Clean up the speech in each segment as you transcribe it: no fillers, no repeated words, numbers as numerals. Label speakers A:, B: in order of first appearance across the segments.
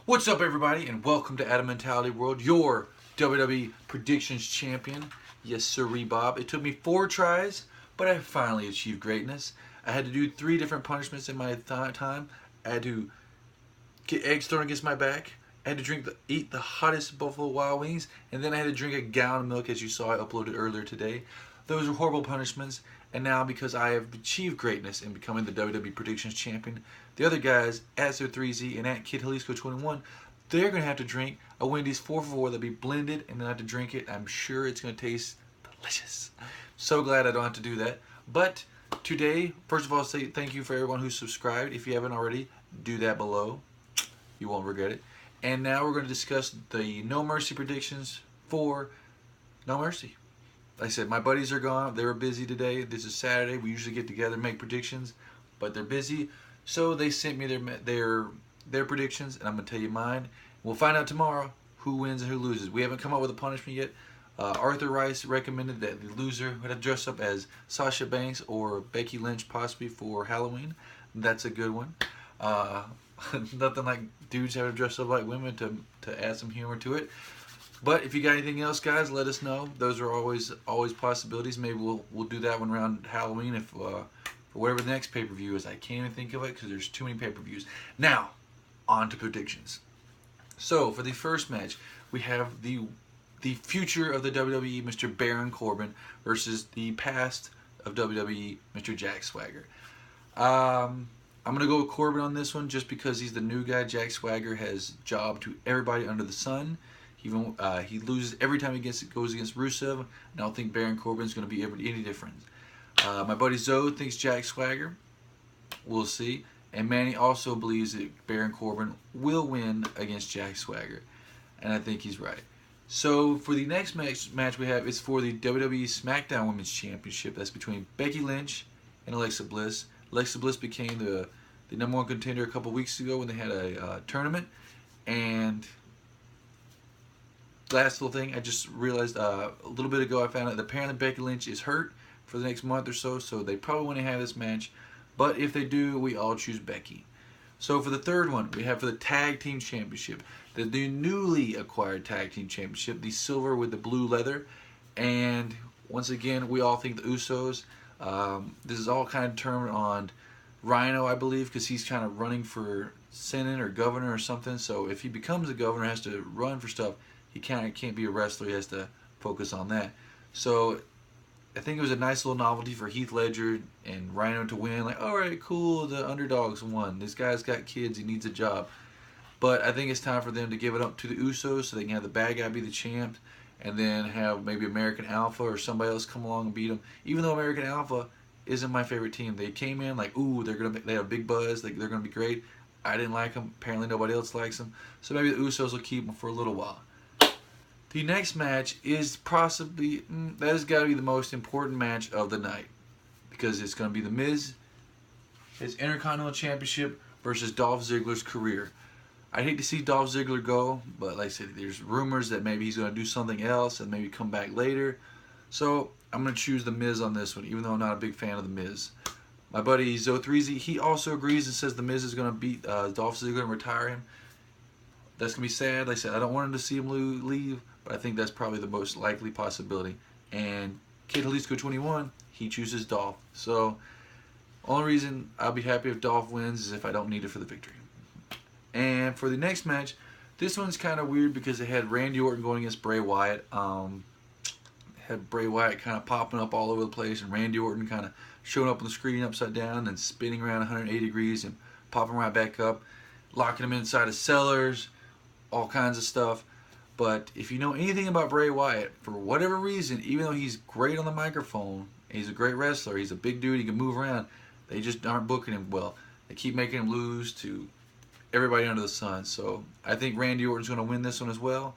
A: What's up, everybody, and welcome to Adam Mentality World, your WWE Predictions champion. Yes, sirree, Bob. It took me 4 tries, but I finally achieved greatness. I had to do 3 different punishments in my time. I had to get eggs thrown against my back. I had to eat the hottest Buffalo Wild Wings, and then I had to drink a gallon of milk, as you saw I uploaded earlier today. Those were horrible punishments, and now because I have achieved greatness in becoming the WWE Predictions champion, the other guys, at Sir3Z and at Kid Jalisco 21, they're going to have to drink a Wendy's 4 for 4 that'll be blended, and they'll have to drink it. I'm sure it's going to taste delicious. So glad I don't have to do that. But today, first of all, say thank you for everyone who subscribed. If you haven't already, do that below. You won't regret it. And now we're going to discuss the No Mercy predictions for No Mercy. Like I said, my buddies are gone. They were busy today. This is Saturday. We usually get together and make predictions, but they're busy. So they sent me their predictions, and I'm going to tell you mine. We'll find out tomorrow who wins and who loses. We haven't come up with a punishment yet. Arthur Rice recommended that the loser would have dressed up as Sasha Banks or Becky Lynch possibly for Halloween. That's a good one. Nothing like dudes having to dress up like women to add some humor to it. But if you got anything else, guys, let us know. Those are always possibilities. Maybe we'll do that one around Halloween if for whatever the next pay-per-view is. I can't even think of it because there's too many pay-per-views. Now, on to predictions. So for the first match, we have the future of the WWE, Mr. Baron Corbin, versus the past of WWE, Mr. Jack Swagger. I'm going to go with Corbin on this one just because he's the new guy. Jack Swagger has jobbed to everybody under the sun. He loses every time he goes against Rusev, and I don't think Baron Corbin's going to be any different. My buddy Zoe thinks Jack Swagger. We'll see. And Manny also believes that Baron Corbin will win against Jack Swagger, and I think he's right. So for the next match we have, it's for the WWE SmackDown Women's Championship. That's between Becky Lynch and Alexa Bliss. Alexa Bliss became the number 1 contender a couple weeks ago when they had a tournament. And last little thing, I just realized a little bit ago, I found out that apparently Becky Lynch is hurt for the next month or so, so they probably won't have this match. But if they do, we all choose Becky. So for the third one, we have for the Tag Team Championship, the newly acquired Tag Team Championship, the silver with the blue leather. And once again, we all think the Usos. This is all kind of determined on Rhino, I believe, because he's kind of running for Senate or governor or something. So if he becomes a governor, has to run for stuff, he can't be a wrestler. He has to focus on that. So I think it was a nice little novelty for Heath Ledger and Rhino to win. Like, all right, cool, the underdogs won. This guy's got kids. He needs a job. But I think it's time for them to give it up to the Usos so they can have the bad guy be the champ, and then have maybe American Alpha or somebody else come along and beat them. Even though American Alpha isn't my favorite team. They came in like, ooh, they have a big buzz. They're gonna be great. I didn't like them. Apparently nobody else likes them. So maybe the Usos will keep them for a little while. The next match is possibly, that has got to be the most important match of the night, because it's going to be The Miz, his Intercontinental Championship versus Dolph Ziggler's career. I'd hate to see Dolph Ziggler go, but like I said, there's rumors that maybe he's going to do something else and maybe come back later. So I'm going to choose The Miz on this one, even though I'm not a big fan of The Miz. My buddy Zo3Z, he also agrees and says The Miz is going to beat Dolph Ziggler and retire him. That's going to be sad. Like I said, I don't want him to see him leave, but I think that's probably the most likely possibility. And Kid Jalisco 21, he chooses Dolph. So only reason I'll be happy if Dolph wins is if I don't need it for the victory. And for the next match, this one's kind of weird because it had Randy Orton going against Bray Wyatt. Had Bray Wyatt kind of popping up all over the place, and Randy Orton kind of showing up on the screen upside down and spinning around 180 degrees and popping right back up, locking him inside of cellars, all kinds of stuff. But if you know anything about Bray Wyatt, for whatever reason, even though he's great on the microphone, he's a great wrestler, he's a big dude, he can move around, they just aren't booking him well. They keep making him lose to everybody under the sun. So I think Randy Orton's going to win this one as well.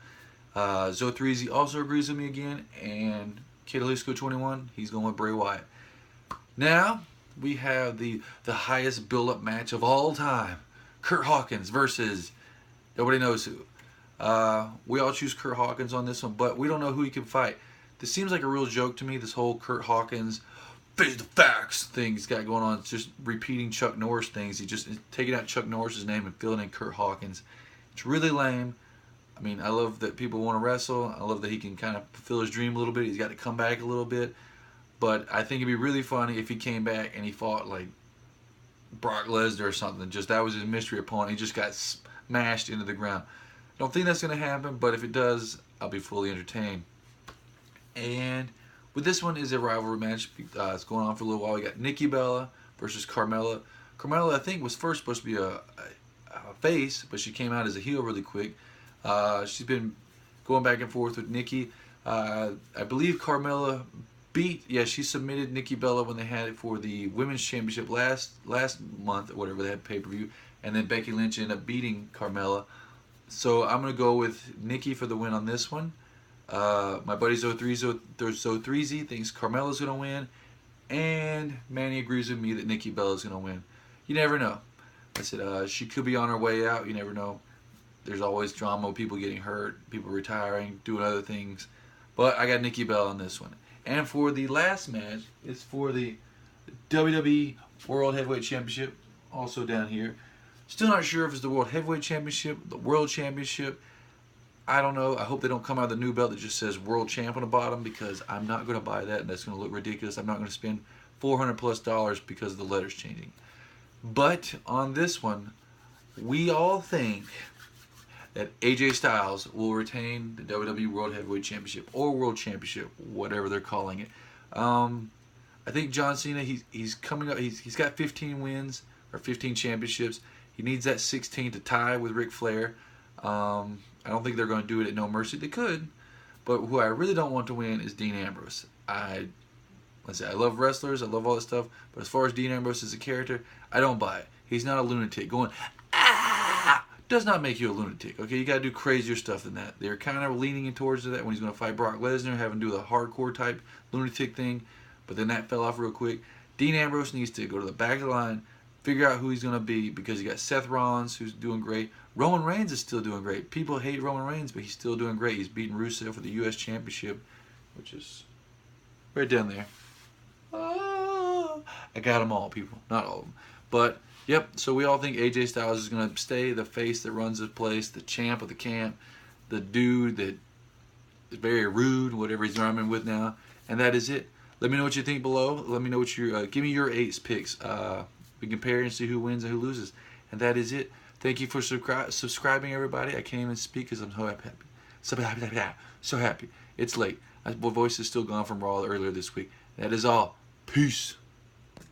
A: Zo3Z also agrees with me again, and Kid Jalisco 21, he's going with Bray Wyatt. Now we have the highest build-up match of all time, Kurt Hawkins versus nobody knows who. We all choose Kurt Hawkins on this one, but we don't know who he can fight. This seems like a real joke to me, this whole Kurt Hawkins face the facts thing he's got going on. It's just repeating Chuck Norris things. He's just taking out Chuck Norris's name and filling in Kurt Hawkins. It's really lame. I mean, I love that people want to wrestle. I love that he can kind of fulfill his dream a little bit. He's got to come back a little bit. But I think it'd be really funny if he came back and he fought like Brock Lesnar or something. Just that was his mystery opponent. He just got smashed into the ground. Don't think that's going to happen, but if it does, I'll be fully entertained. And with this one is a rivalry match. It's going on for a little while. We got Nikki Bella versus Carmella. Carmella, I think, was first supposed to be a face, but she came out as a heel really quick. She's been going back and forth with Nikki. I believe Carmella she submitted Nikki Bella when they had it for the Women's Championship last month, or whatever, they had pay-per-view. And then Becky Lynch ended up beating Carmella. So I'm going to go with Nikki for the win on this one. My buddy Zo3Z thinks Carmella's going to win. And Manny agrees with me that Nikki Bella's going to win. You never know. I said she could be on her way out. You never know. There's always drama, people getting hurt, people retiring, doing other things. But I got Nikki Bella on this one. And for the last match, it's for the WWE World Heavyweight Championship, also down here. Still not sure if it's the World Heavyweight Championship, the World Championship. I don't know. I hope they don't come out with a new belt that just says World Champ on the bottom, because I'm not going to buy that, and that's going to look ridiculous. I'm not going to spend $400+ because of the letters changing. But on this one, we all think that AJ Styles will retain the WWE World Heavyweight Championship, or World Championship, whatever they're calling it. I think John Cena, he's coming up. He's got 15 wins, or 15 championships. He needs that 16 to tie with Ric Flair. I don't think they're going to do it at No Mercy. They could, but who I really don't want to win is Dean Ambrose. I love wrestlers, I love all this stuff, but as far as Dean Ambrose as a character, I don't buy it. He's not a lunatic. Going, does not make you a lunatic. Okay, you got to do crazier stuff than that. They're kind of leaning in towards that when he's going to fight Brock Lesnar, have him do the hardcore type lunatic thing, but then that fell off real quick. Dean Ambrose needs to go to the back of the line, figure out who he's going to be, because you got Seth Rollins, who's doing great. Roman Reigns is still doing great. People hate Roman Reigns, but he's still doing great. He's beating Rusev for the U.S. Championship, which is right down there. I got them all, people. Not all of them. But, yep, so we all think AJ Styles is going to stay the face that runs the place, the champ of the camp, the dude that is very rude, whatever he's rhyming with now. And that is it. Let me know what you think below. Let me know what your, give me your 8 picks. We compare and see who wins and who loses. And that is it. Thank you for subscribing, everybody. I can't even speak because I'm so happy. So happy. It's late. My voice is still gone from Raw earlier this week. That is all. Peace.